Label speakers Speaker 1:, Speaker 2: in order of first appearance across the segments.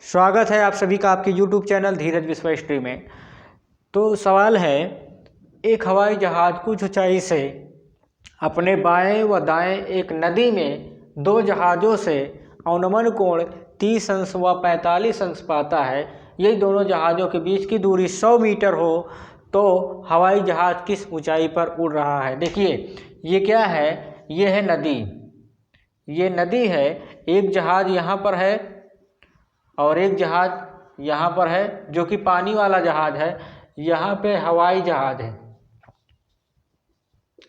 Speaker 1: स्वागत है आप सभी का आपके YouTube चैनल धीरज विश्व हिस्ट्री में। तो सवाल है, एक हवाई जहाज़ कुछ ऊंचाई से अपने बाएं व दाएं एक नदी में दो जहाज़ों से अवनमन कोण 30 अंश व 45 अंश पाता है। यदि दोनों जहाज़ों के बीच की दूरी 100 मीटर हो तो हवाई जहाज़ किस ऊंचाई पर उड़ रहा है। देखिए ये क्या है, ये है नदी, ये नदी है। एक जहाज़ यहाँ पर है और एक जहाज़ यहाँ पर है जो कि पानी वाला जहाज़ है। यहाँ पे हवाई जहाज़ है,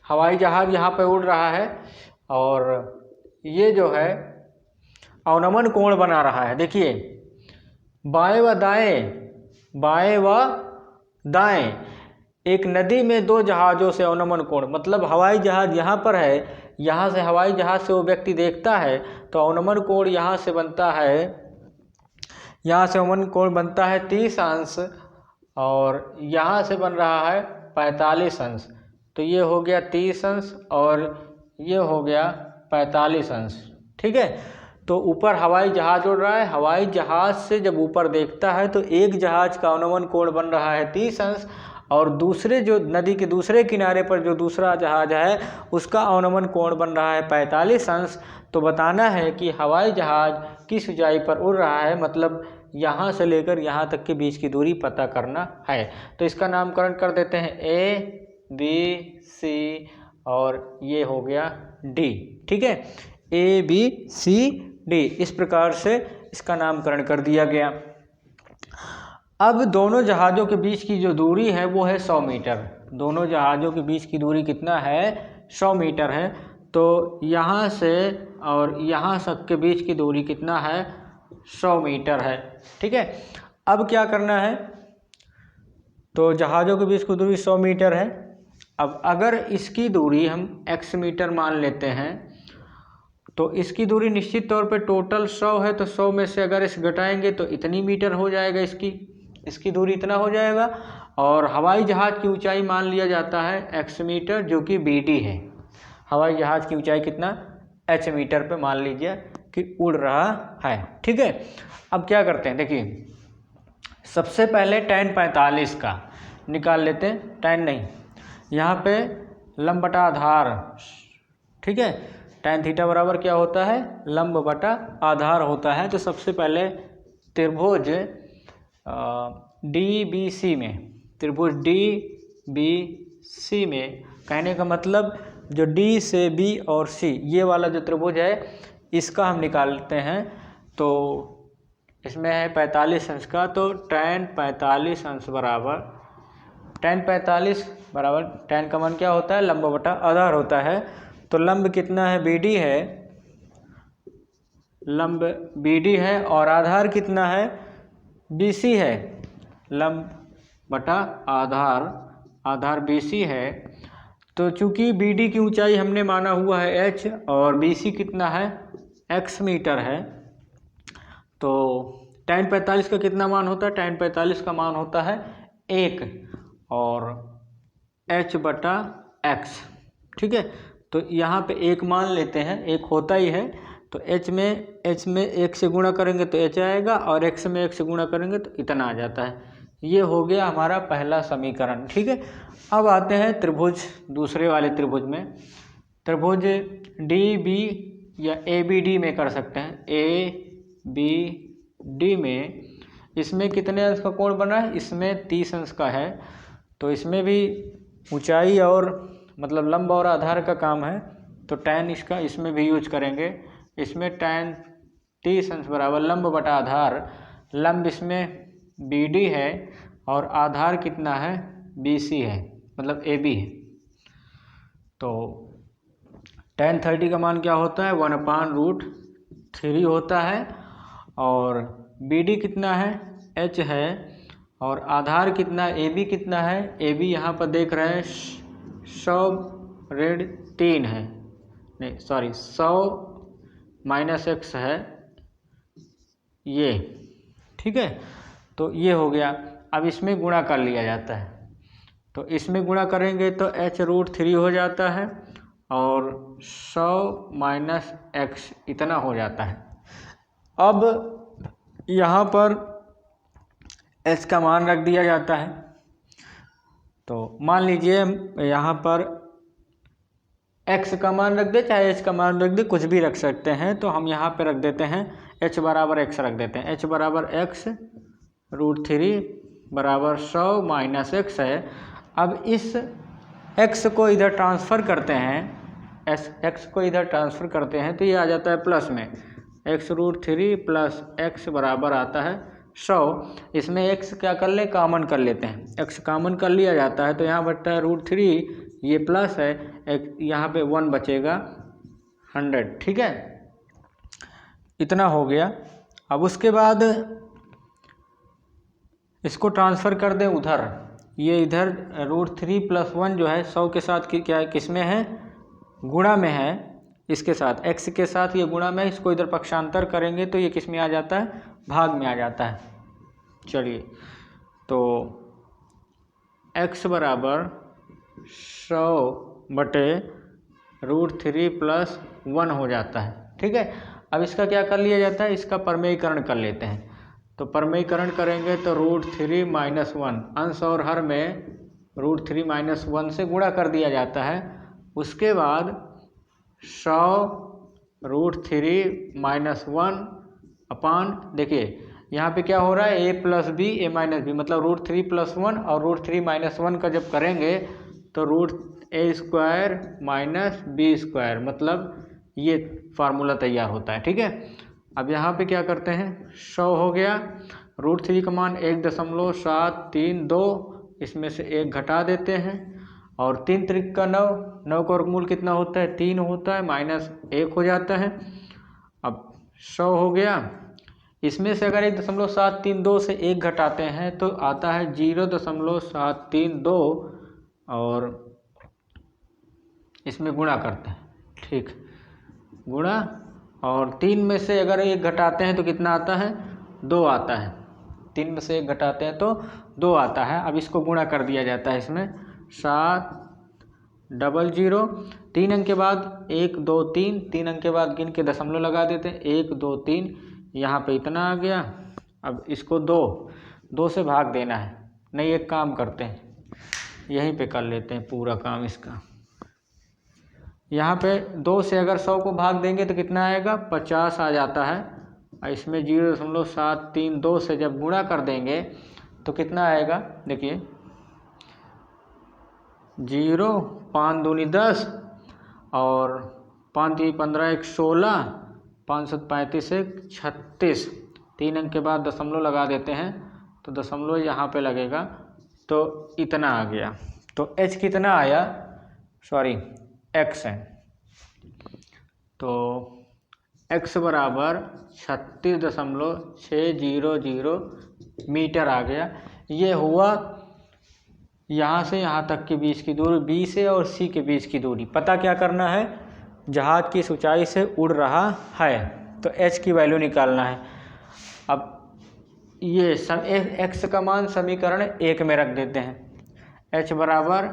Speaker 1: हवाई जहाज़ यहाँ पे उड़ रहा है और ये जो है अवनमन कोण बना रहा है। देखिए बाएं व दाएं एक नदी में दो जहाज़ों से अवनमन कोण, मतलब हवाई जहाज़ यहाँ पर है, यहाँ से हवाई जहाज़ से वो व्यक्ति देखता है तो अवनमन कोण यहाँ से बनता है, यहाँ से अवनमन कोण बनता है 30 अंश और यहाँ से बन रहा है 45 अंश। तो ये हो गया 30 अंश और ये हो गया 45 अंश। ठीक है, तो ऊपर हवाई जहाज़ उड़ रहा है, हवाई जहाज़ से जब ऊपर देखता है तो एक जहाज़ का अवनमन कोण बन रहा है 30 अंश और दूसरे जो नदी के दूसरे किनारे पर जो दूसरा जहाज़ है उसका अवनमन कोण बन रहा है 45 अंश। तो बताना है कि हवाई जहाज़ किस ऊंचाई पर उड़ रहा है, मतलब यहाँ से लेकर यहाँ तक के बीच की दूरी पता करना है। तो इसका नामकरण कर देते हैं A, B, C और ये हो गया D। ठीक है, A, B, C, D, इस प्रकार से इसका नामकरण कर दिया गया। अब दोनों जहाज़ों के बीच की जो दूरी है वो है 100 मीटर। दोनों जहाज़ों के बीच की दूरी कितना है, 100 मीटर है। तो यहाँ से और यहाँ तक के बीच की दूरी कितना है, 100 मीटर है। ठीक है, अब क्या करना है, तो जहाज़ों के बीच की दूरी 100 मीटर है। अब अगर इसकी दूरी हम x मीटर मान लेते हैं तो इसकी दूरी निश्चित तौर पे टोटल 100 है, तो 100 में से अगर इस घटाएंगे तो इतनी मीटर हो जाएगा, इसकी दूरी इतना हो जाएगा। और हवाई जहाज़ की ऊंचाई मान लिया जाता है x मीटर जो कि BD है। हवाई जहाज़ की ऊंचाई कितना, h मीटर पे मान लीजिए कि उड़ रहा है। ठीक है, अब क्या करते हैं, देखिए सबसे पहले tan 45 का निकाल लेते हैं। tan नहीं, यहाँ पे लंब बटा आधार। ठीक है, tan थीटा बराबर क्या होता है, लंब बटा आधार होता है। तो सबसे पहले त्रिभुज DBC में, त्रिभुज DBC में कहने का मतलब जो D से B और C ये वाला जो त्रिभुज है इसका हम निकालते हैं। तो इसमें है 45 अंश का, तो tan 45 अंश बराबर tan 45 बराबर tan का मान क्या होता है, लंब बटा आधार होता है। तो लंब कितना है, BD है, लंब BD है और आधार कितना है, BC है। लंब बटा आधार BC है। तो चूंकि BD की ऊंचाई हमने माना हुआ है h और BC कितना है, x मीटर है, तो tan 45 का कितना मान होता है, tan 45 का मान होता है 1 और h बटा x। ठीक है, तो यहाँ पे 1 मान लेते हैं, 1 होता ही है। तो h में 1 से गुणा करेंगे तो h आएगा और x में 1 से गुणा करेंगे तो इतना आ जाता है। ये हो गया हमारा पहला समीकरण। ठीक है, अब आते हैं त्रिभुज, दूसरे वाले त्रिभुज में। त्रिभुज DB या ABD में कर सकते हैं। ABD में इसमें कितने अंश का कोण बना है, इसमें 30 अंश का है। तो इसमें भी ऊंचाई और मतलब लंब और आधार का काम है, तो tan इसका इसमें भी यूज करेंगे। इसमें tan 30 अंश बराबर लंब बटा आधार, लंब इसमें BD है और आधार कितना है, BC है, मतलब AB है। तो tan 30 का मान क्या होता है, 1/√3 होता है और BD कितना है, h है और आधार कितना है, AB कितना है, AB यहाँ पर देख रहे हैं 100-3 है, नहीं सॉरी 100 - x है ये। ठीक है, तो ये हो गया। अब इसमें गुणा कर लिया जाता है, तो इसमें गुणा करेंगे तो h√3 हो जाता है और 100 - x इतना हो जाता है। अब यहाँ पर h का मान रख दिया जाता है। तो मान लीजिए यहाँ पर x का मान रख दे चाहे h का मान रख दे, कुछ भी रख सकते हैं। तो हम यहाँ पे रख देते हैं h बराबर x रख देते हैं। h बराबर x √3 बराबर 100 माइनस x है। अब इस x को इधर ट्रांसफ़र करते हैं, x को इधर ट्रांसफ़र करते हैं तो ये आ जाता है प्लस में x√3 प्लस x बराबर आता है 100। इसमें x क्या कर ले, कॉमन कर लेते हैं। x कॉमन कर लिया जाता है तो यहाँ बचता है √3, ये प्लस है, यहाँ पे 1 बचेगा 100। ठीक है, इतना हो गया। अब उसके बाद इसको ट्रांसफ़र कर दें उधर, ये इधर √3 प्लस 1 जो है 100 के साथ क्या किस में है, गुणा में है, इसके साथ x के साथ ये गुणा में, इसको इधर पक्षांतर करेंगे तो ये किस में आ जाता है, भाग में आ जाता है। चलिए, तो x बराबर 100 बटे √3 प्लस 1 हो जाता है। ठीक है, अब इसका क्या कर लिया जाता है, इसका परमेयीकरण कर लेते हैं। तो परमेयीकरण करेंगे तो √3 माइनस 1, अंश और हर में √3 माइनस 1 से गुणा कर दिया जाता है। उसके बाद 100 √3 माइनस 1 अपान, देखिए यहाँ पे क्या हो रहा है, a plus B A minus B, मतलब √3 प्लस 1 और √3 माइनस 1 का जब करेंगे तो √a² माइनस b², मतलब ये फार्मूला तैयार होता है। ठीक है, अब यहाँ पे क्या करते हैं, 100 हो गया, √3 का मान 1.732, इसमें से 1 घटा देते हैं और 3 त्रिक का 9, 9 का वर्गमूल कितना होता है, 3 होता है, माइनस 1 हो जाता है। अब 100 हो गया, इसमें से अगर 1.732 से 1 घटाते हैं तो आता है 0.732 और इसमें गुणा करते हैं। ठीक, गुणा, और 3 में से अगर 1 घटाते हैं तो कितना आता है, 2 आता है। 3 में से 1 घटाते हैं तो 2 आता है। अब इसको गुणा कर दिया जाता है, इसमें 700, 3 अंक के बाद 1 2 3, 3 अंक के बाद गिन के दशमलव लगा देते हैं, 1 2 3, यहाँ पे इतना आ गया। अब इसको 2 से भाग देना है, नहीं एक काम करते हैं, यहीं पे कर लेते हैं पूरा काम इसका। यहाँ पे 2 से अगर 100 को भाग देंगे तो कितना आएगा, 50 आ जाता है। और इसमें 0.732 से जब गुणा कर देंगे तो कितना आएगा, देखिए 0, 5 दूनी 10 और 5 3 15 1 16, 5 7 35 1 36, 3 अंक के बाद दशमलव लगा देते हैं तो दशमलव यहाँ पे लगेगा, तो इतना आ गया। तो h कितना आया, सॉरी x है, तो x बराबर 36.600 मीटर आ गया। ये हुआ यहाँ से यहाँ तक के बीच की दूरी, B से और C के बीच की दूरी। पता क्या करना है, जहाज किस ऊंचाई से उड़ रहा है, तो h की वैल्यू निकालना है। अब ये x का मान समीकरण 1 में रख देते हैं। h बराबर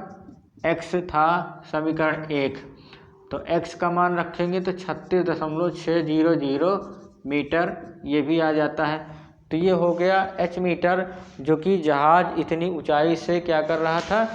Speaker 1: x था समीकरण 1, तो x का मान रखेंगे तो 36.600 मीटर ये भी आ जाता है। तो ये हो गया h मीटर, जो कि जहाज इतनी ऊंचाई से क्या कर रहा था,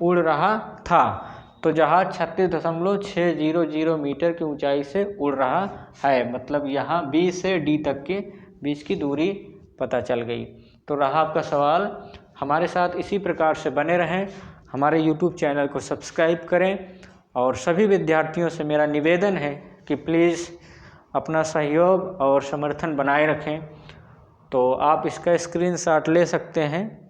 Speaker 1: उड़ रहा था। तो जहाज 36.600 मीटर की ऊंचाई से उड़ रहा है, मतलब यहाँ B से D तक के बीच की दूरी पता चल गई। तो रहा आपका सवाल। हमारे साथ इसी प्रकार से बने रहें, हमारे YouTube चैनल को सब्सक्राइब करें और सभी विद्यार्थियों से मेरा निवेदन है कि प्लीज़ अपना सहयोग और समर्थन बनाए रखें। तो आप इसका स्क्रीनशॉट ले सकते हैं